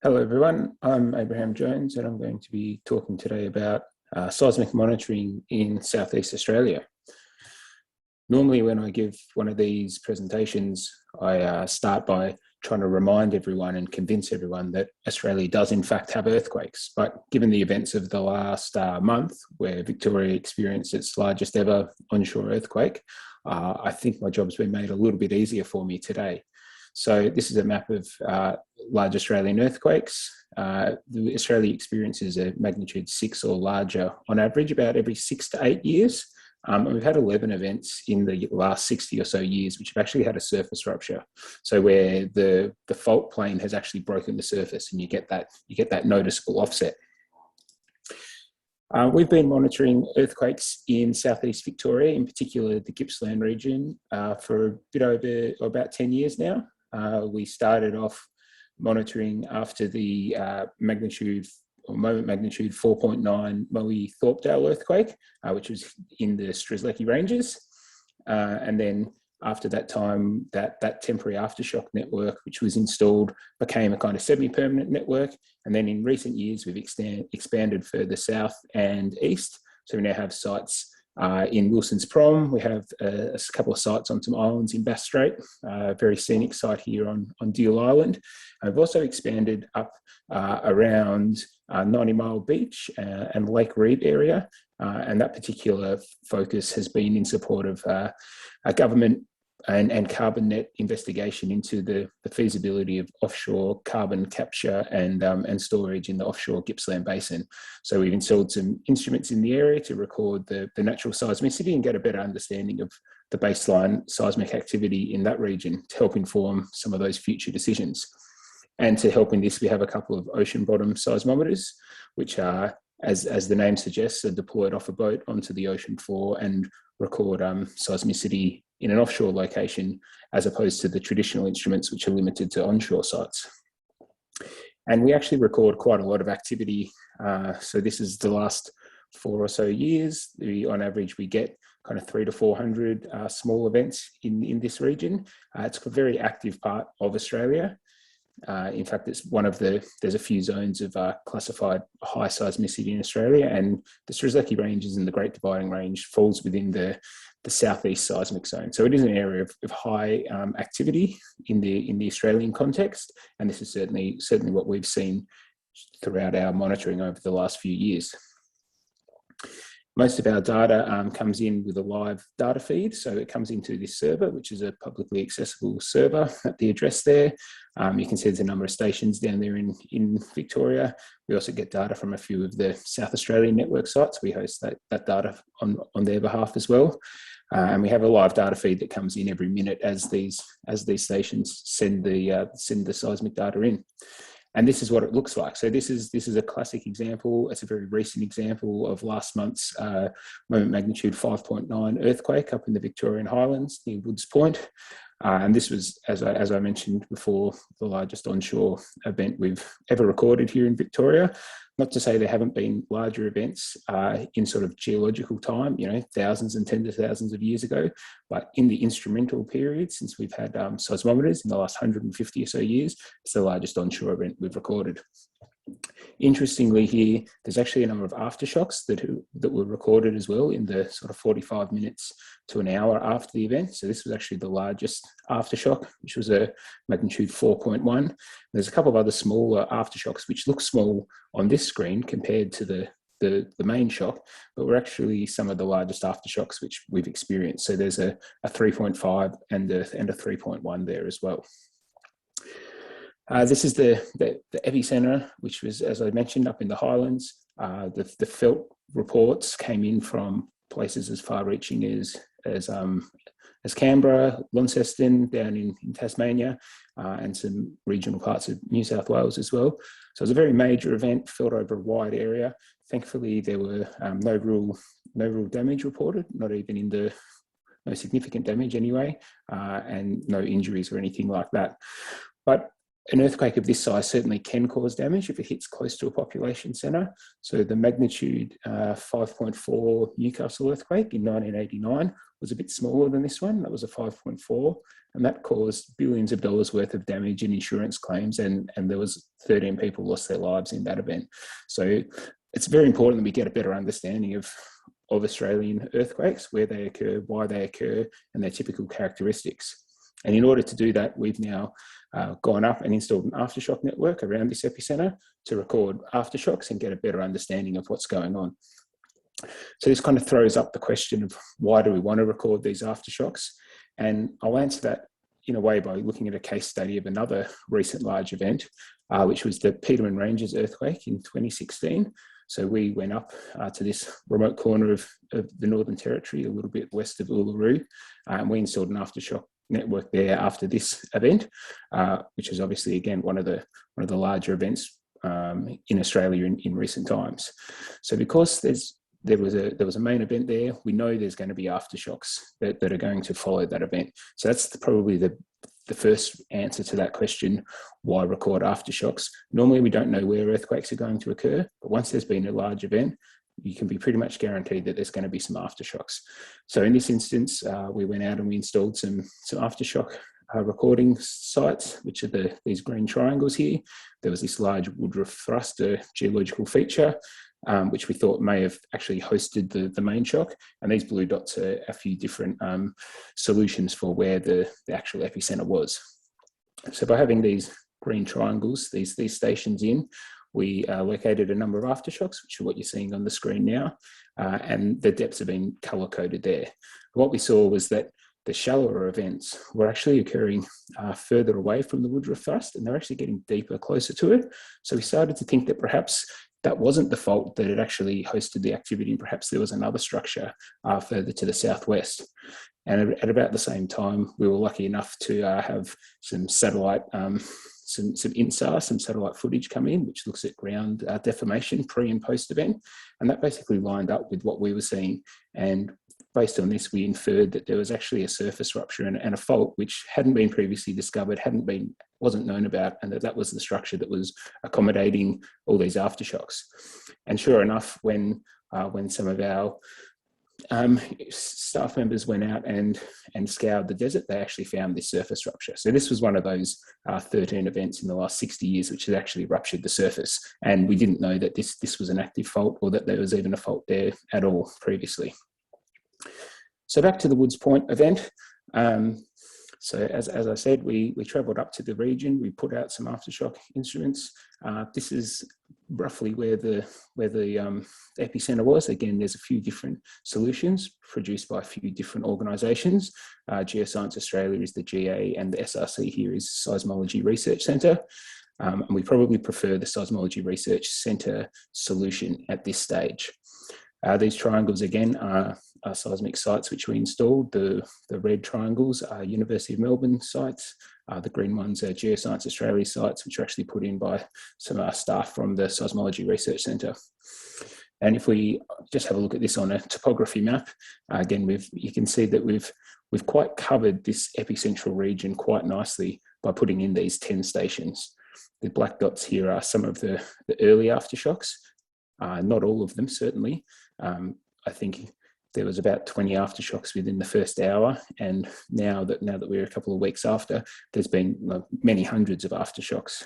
Hello everyone, I'm Abraham Jones and I'm going to be talking today about seismic monitoring in Southeast Australia. Normally when I give one of these presentations, I start by trying to remind everyone and convince everyone that Australia does in fact have earthquakes. But given the events of the last month, where Victoria experienced its largest ever onshore earthquake, I think my job's been made a little bit easier for me today. So this is a map of large Australian earthquakes. Australia experiences a magnitude 6 or larger on average about every 6 to 8 years. And we've had 11 events in the last 60 or so years which have actually had a surface rupture. So where the fault plane has actually broken the surface and you get that noticeable offset. We've been monitoring earthquakes in southeast Victoria, in particular the Gippsland region, for a bit over about 10 years now. We started off monitoring after the moment magnitude 4.9 Moe Thorpdale earthquake, which was in the Strzelecki Ranges. And then after that time, that temporary aftershock network, which was installed, became a kind of semi-permanent network. And then in recent years, we've expanded further south and east. So we now have sites in Wilson's Prom. We have a couple of sites on some islands in Bass Strait, a very scenic site here on Deal Island. We've also expanded up around 90 Mile Beach and Lake Reid area. And that particular focus has been in support of a government and carbon net investigation into the feasibility of offshore carbon capture and storage in the offshore Gippsland Basin. So we've installed some instruments in the area to record the natural seismicity and get a better understanding of the baseline seismic activity in that region to help inform some of those future decisions. And to help in this, we have a couple of ocean bottom seismometers, which are, as the name suggests, are deployed off a boat onto the ocean floor and record seismicity in an offshore location, as opposed to the traditional instruments which are limited to onshore sites. And we actually record quite a lot of activity. So this is the last 4 or so years. On average, we get kind of 300 to 400 small events in this region. It's a very active part of Australia. In fact, it's there's a few zones of classified high seismicity in Australia, and the Strzelecki Ranges and the Great Dividing Range falls within the southeast seismic zone. So it is an area of high activity in the Australian context, and this is certainly what we've seen throughout our monitoring over the last few years. Most of our data comes in with a live data feed. So it comes into this server, which is a publicly accessible server at the address there. You can see there's a number of stations down there in Victoria. We also get data from a few of the South Australian network sites. We host that data on their behalf as well. And we have a live data feed that comes in every minute as these stations send the seismic data in. And this is what it looks like. So this is a classic example. It's a very recent example of last month's moment magnitude 5.9 earthquake up in the Victorian Highlands near Woods Point. And this was, as I mentioned before, the largest onshore event we've ever recorded here in Victoria. Not to say there haven't been larger events in sort of geological time, thousands and tens of thousands of years ago, but in the instrumental period, since we've had seismometers in the last 150 or so years, it's the largest onshore event we've recorded. Interestingly here, there's actually a number of aftershocks that were recorded as well in the sort of 45 minutes to an hour after the event. So this was actually the largest aftershock, which was a magnitude 4.1. There's a couple of other smaller aftershocks which look small on this screen compared to the main shock, but were actually some of the largest aftershocks which we've experienced. So there's a 3.5 and a 3.1 there as well. This is the epicenter, which was, as I mentioned, up in the Highlands. The felt reports came in from places as far-reaching as Canberra, Launceston, down in Tasmania, and some regional parts of New South Wales as well. So it was a very major event, felt over a wide area. Thankfully, there were no real damage reported, not even no significant damage anyway, and no injuries or anything like that. But an earthquake of this size certainly can cause damage if it hits close to a population centre. So the magnitude 5.4 Newcastle earthquake in 1989 was a bit smaller than this one. That was a 5.4. and that caused billions of dollars worth of damage in insurance claims, and there was 13 people lost their lives in that event. So it's very important that we get a better understanding of Australian earthquakes, where they occur, why they occur, and their typical characteristics. And in order to do that, we've now gone up and installed an aftershock network around this epicenter to record aftershocks and get a better understanding of what's going on. So this kind of throws up the question of why do we want to record these aftershocks? And I'll answer that in a way by looking at a case study of another recent large event, which was the Petermann Ranges earthquake in 2016. So we went up to this remote corner of the Northern Territory, a little bit west of Uluru, and we installed an aftershock network there after this event, which is obviously, again, one of the larger events in Australia in recent times. So because there was a main event there, we know there's going to be aftershocks that are going to follow that event. So that's probably the first answer to that question, why record aftershocks? Normally we don't know where earthquakes are going to occur, but once there's been a large event, you can be pretty much guaranteed that there's going to be some aftershocks. So in this instance, we went out and we installed some aftershock recording sites, which are these green triangles here. There was this large Woodruff thrust, a geological feature, which we thought may have actually hosted the main shock. And these blue dots are a few different solutions for where the actual epicenter was. So by having these green triangles, these stations in, we located a number of aftershocks, which are what you're seeing on the screen now, and the depths have been color-coded there. What we saw was that the shallower events were actually occurring further away from the Woodruff thrust, and they're actually getting deeper, closer to it. So we started to think that perhaps that wasn't the fault, that it actually hosted the activity, and perhaps there was another structure further to the southwest. And at about the same time, we were lucky enough to have some satellite, some INSAR, some satellite footage come in, which looks at ground deformation pre and post event. And that basically lined up with what we were seeing. And based on this, we inferred that there was actually a surface rupture and a fault which hadn't been previously discovered, wasn't known about, and that was the structure that was accommodating all these aftershocks. And sure enough, when some of our staff members went out and scoured the desert, they actually found this surface rupture. So this was one of those 13 events in the last 60 years which had actually ruptured the surface, and we didn't know that this was an active fault, or that there was even a fault there at all previously. So back to the Woods Point event. So as I said, we travelled up to the region. We put out some aftershock instruments. This is roughly where the epicenter was. Again, there's a few different solutions produced by a few different organisations. Geoscience Australia is the GA, and the SRC here is Seismology Research Centre. And we probably prefer the Seismology Research Centre solution at this stage. These triangles, again, are seismic sites which we installed. The red triangles are University of Melbourne sites. The green ones are Geoscience Australia sites, which are actually put in by some of our staff from the Seismology Research Centre. And if we just have a look at this on a topography map, again, you can see that we've quite covered this epicentral region quite nicely by putting in these 10 stations. The black dots here are some of the early aftershocks. Not all of them, certainly. I think there was about 20 aftershocks within the first hour, and now that we're a couple of weeks after, there's been many hundreds of aftershocks.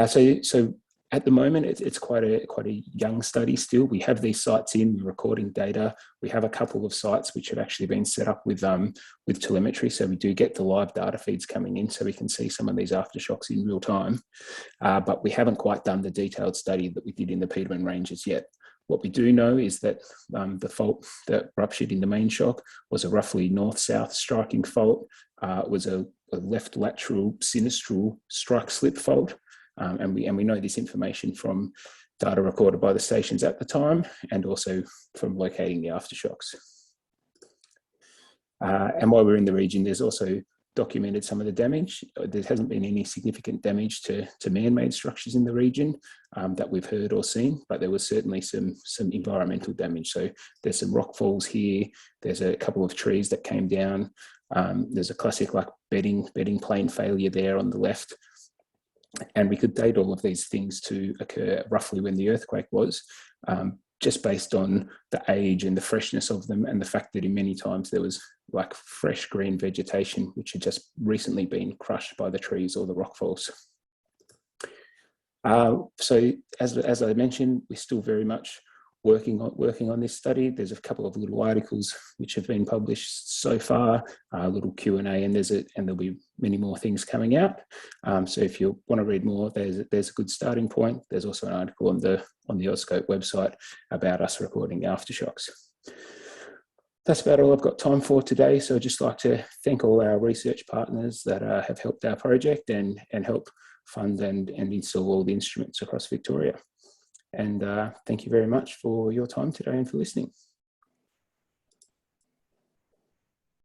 So at the moment, it's quite a young study still. We have these sites in, we're recording data. We have a couple of sites which have actually been set up with telemetry, so we do get the live data feeds coming in, so we can see some of these aftershocks in real time. But we haven't quite done the detailed study that we did in the Petermann Ranges yet. What we do know is that the fault that ruptured in the main shock was a roughly north-south striking fault. It was a left lateral sinistral strike-slip fault. And we know this information from data recorded by the stations at the time, and also from locating the aftershocks. And while we're in the region, there's also documented some of the damage. There hasn't been any significant damage to man-made structures in the region that we've heard or seen, but there was certainly some environmental damage. So there's some rock falls here. There's a couple of trees that came down. There's a classic like bedding plane failure there on the left. And we could date all of these things to occur roughly when the earthquake was. just based on the age and the freshness of them, and the fact that in many times there was like fresh green vegetation which had just recently been crushed by the trees or the rockfalls. So as I mentioned, we're still very much working on this study. There's a couple of little articles which have been published so far, a little Q&A, and there'll be many more things coming out. So if you want to read more, there's a good starting point. There's also an article on the AusScope website about us recording aftershocks. That's about all I've got time for today. So I'd just like to thank all our research partners that have helped our project and help fund and install all the instruments across Victoria. And thank you very much for your time today and for listening.